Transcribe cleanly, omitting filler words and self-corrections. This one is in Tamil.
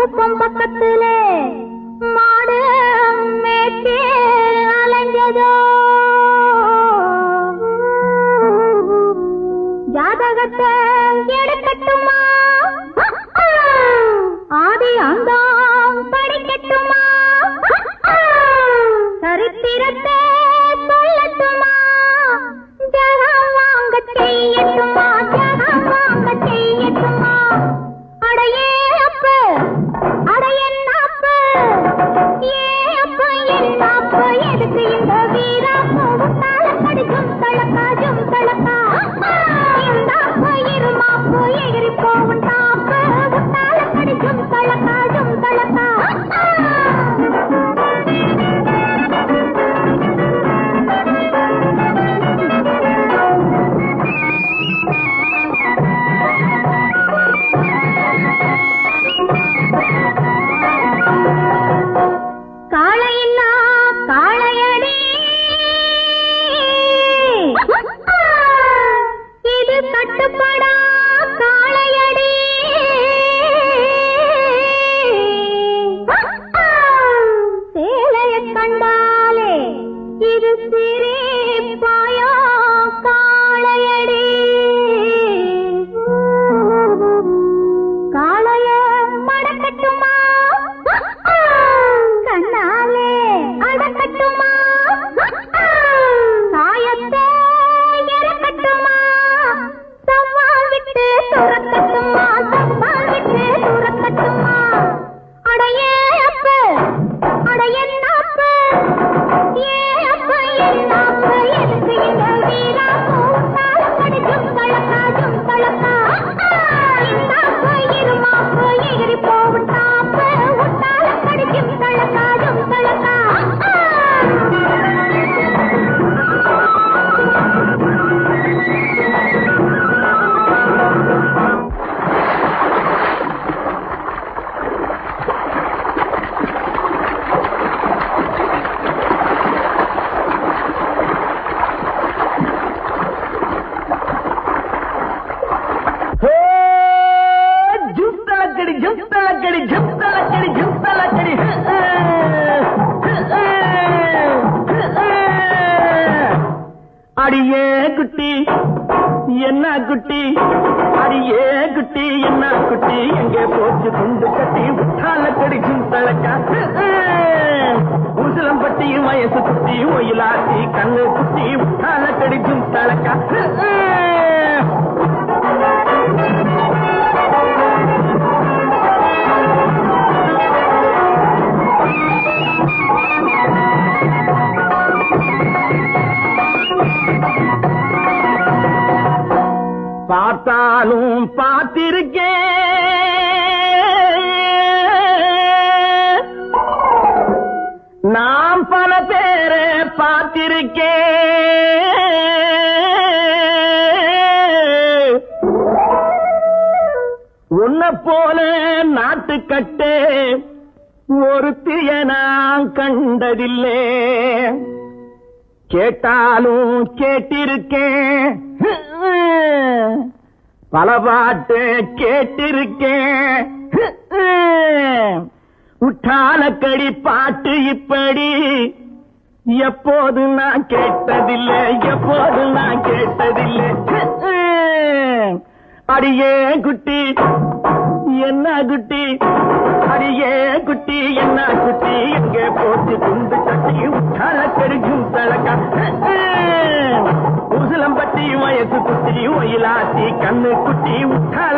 குப்பம் பக்கத்திலே மாடு மேய்ச்சி அலைஞ்சதோ ஜாதகத்தை எடுக்கட்டுமா ஆதி அந்தம் படிக்கட்டுமா சரித்திரத்தை சொல்லட்டுமா ஜகம் வாங்க செய்யட்டுமா ஜகம் வாங்க செய்யட்டுமா அடையே அப்ப அடையன்னாப்பு ஏ அப்ப என்னாப்பு எதுக்கு இந்த வீராப்பு உத்தால கடிக்கும் தளக்காஜும் தளக்கா இந்தாப்பு இருமாப்பு எகிரி போவும் தாப்பு உத்தால கடிக்கும் தளக்காஜும் தளக்கா காளையில்லா காளையடி இது கட்டுப்படா காளையடி சேலையை கண்டாலே இது சிரிப்பாயோ காளையடி காளைய மடக்கட்டுமா கண்ணாலே அடக்கட்டுமா சாயத்தை இறக்கட்டுமா சவால் விட்டு துறக்கட்டுமா சவால் விட்டு துறக்கட்டுமா அடையே அப்ப அடையன்னாப்பு ஏ அப்ப என்னாப்பு எதுக்கு இந்த வீராப்பு உத்தால கடிக்கும் தளக்காஜும் தளக்கா இந்தாப்பு இருமாப்பு எகிரி போவும் தாப்பு உத்தால கடிக்கும் தளக்காஜும் தளக்கா அடியே குட்டி என்ன குட்டி அடியே குட்டி என்ன குட்டி எங்கே போச்சு குண்டு கட்டி உத்தால கடிக்கும் தளக்கா உசிலம்பட்டி வயசு குட்டி ஒயிலாட்டி கண்ணு குட்டி உத்தால கடிக்கும் தளக்கா பார்த்தாலும் பார்த்திருக்கேன் நாம் பல பேரை பார்த்திருக்கேன் உன்னை போல நாட்டுக்கட்டே ஒருத்திய நான் கண்டதில்லை கேட்டாலும் கேட்டிருக்கேன் பல பாட்டு கேட்டிருக்கேன் உற்றாலக்கடி பாட்டு இப்படி எப்போது நான் கேட்டதில்லை எப்போது நான் கேட்டதில்லை அடியே குட்டி என்ன குட்டி அடியே குட்டி என்ன குட்டி எங்கே போச்சு குண்டு கட்டி உற்றால கடிக்கும் தளக்கா உசிலம்பட்டி வயசு குட்டி ஒயிலாட்டி கண்ணு குட்டி உற்றால